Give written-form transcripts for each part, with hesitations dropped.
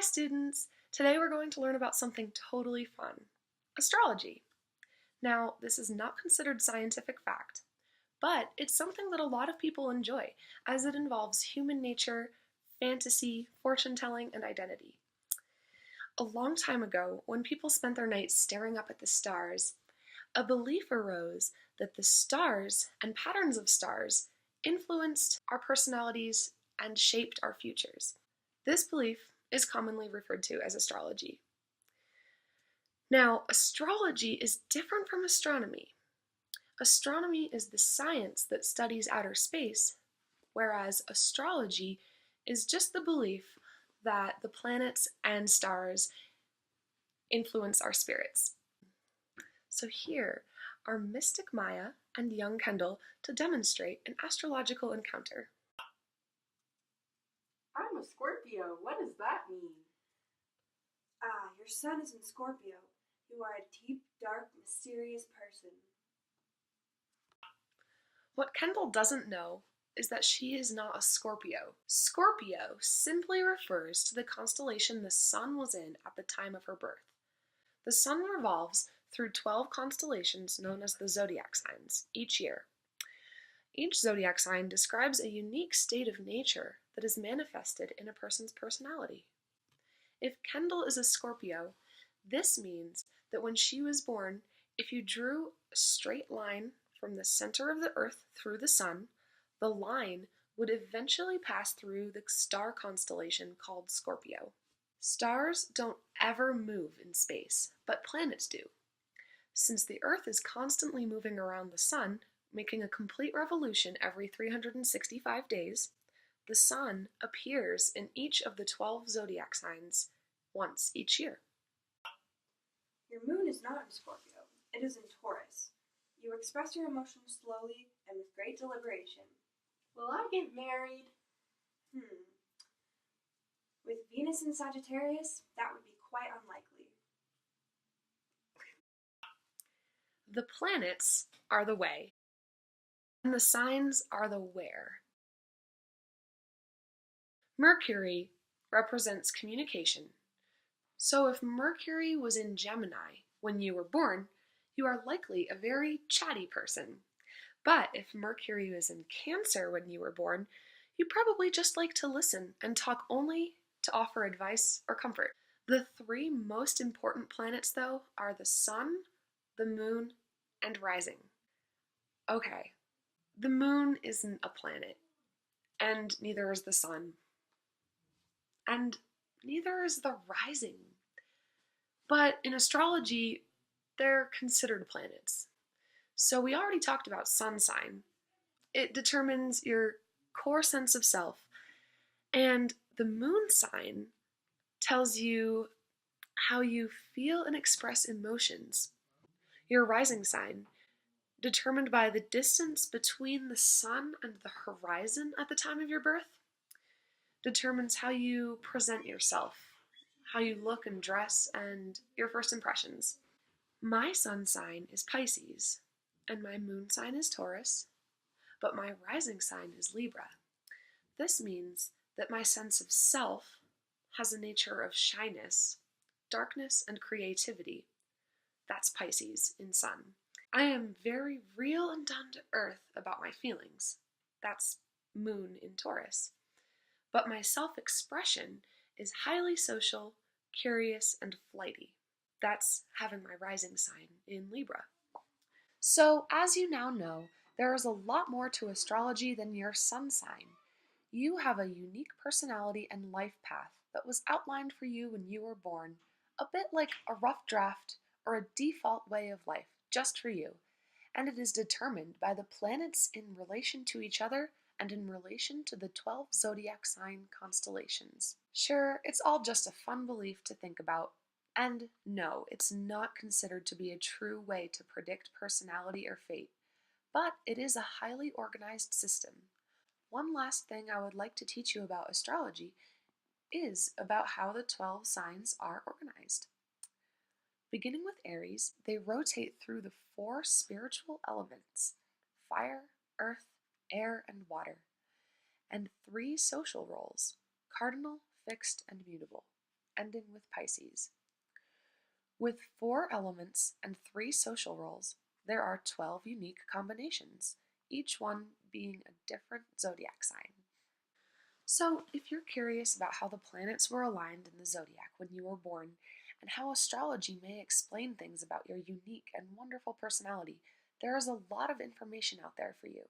students! Today we're going to learn about something totally fun, astrology. Now, this is not considered scientific fact, but it's something that a lot of people enjoy as it involves human nature, fantasy, fortune telling, and identity. A long time ago, when people spent their nights staring up at the stars, a belief arose that the stars and patterns of stars influenced our personalities and shaped our futures. This belief is commonly referred to as astrology. Now, astrology is different from astronomy. Astronomy is the science that studies outer space, whereas astrology is just the belief that the planets and stars influence our spirits. So here are Mystic Maya and young Kendall to demonstrate an astrological encounter. I'm a Scorpio. What does that mean? Your sun is in Scorpio. You are a deep, dark, mysterious person. What Kendall doesn't know is that she is not a Scorpio. Scorpio simply refers to the constellation the sun was in at the time of her birth. The sun revolves through 12 constellations known as the zodiac signs each year. Each zodiac sign describes a unique state of nature that is manifested in a person's personality. If Kendall is a Scorpio, this means that when she was born, if you drew a straight line from the center of the earth through the sun, the line would eventually pass through the star constellation called Scorpio. Stars don't ever move in space, but planets do. Since the earth is constantly moving around the sun, making a complete revolution every 365 days, the sun appears in each of the 12 zodiac signs once each year. Your moon is not in Scorpio. It is in Taurus. You express your emotions slowly and with great deliberation. Will I get married? With Venus in Sagittarius, that would be quite unlikely. The planets are the way, and the signs are the where. Mercury represents communication. So if Mercury was in Gemini when you were born, you are likely a very chatty person. But if Mercury was in Cancer when you were born, you probably just like to listen and talk only to offer advice or comfort. The three most important planets, though, are the sun, the moon, and rising. Okay, the moon isn't a planet, and neither is the sun, and neither is the rising. But in astrology, they're considered planets. So we already talked about sun sign. It determines your core sense of self, and the moon sign tells you how you feel and express emotions. Your rising sign, determined by the distance between the sun and the horizon at the time of your birth, determines how you present yourself, how you look and dress, and your first impressions. My sun sign is Pisces, and my moon sign is Taurus, but my rising sign is Libra. This means that my sense of self has a nature of shyness, darkness, and creativity. That's Pisces in sun. I am very real and down to earth about my feelings. That's moon in Taurus. But my self-expression is highly social, curious, and flighty. That's having my rising sign in Libra. So, as you now know, there is a lot more to astrology than your sun sign. You have a unique personality and life path that was outlined for you when you were born, a bit like a rough draft or a default way of life, just for you. And it is determined by the planets in relation to each other and in relation to the 12 zodiac sign constellations. Sure, it's all just a fun belief to think about. And no, it's not considered to be a true way to predict personality or fate, but it is a highly organized system. One last thing I would like to teach you about astrology is about how the 12 signs are organized. Beginning with Aries, they rotate through the 4 spiritual elements: fire, earth, air, and water, and 3 social roles: cardinal, fixed, and mutable. ending with Pisces. With 4 elements and 3 social roles, there are 12 unique combinations, each one being a different zodiac sign. So, if you're curious about how the planets were aligned in the zodiac when you were born, and how astrology may explain things about your unique and wonderful personality, there is a lot of information out there for you.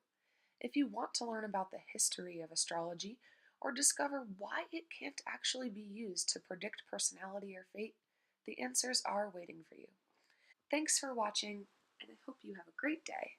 If you want to learn about the history of astrology, or discover why it can't actually be used to predict personality or fate, the answers are waiting for you. Thanks for watching, and I hope you have a great day.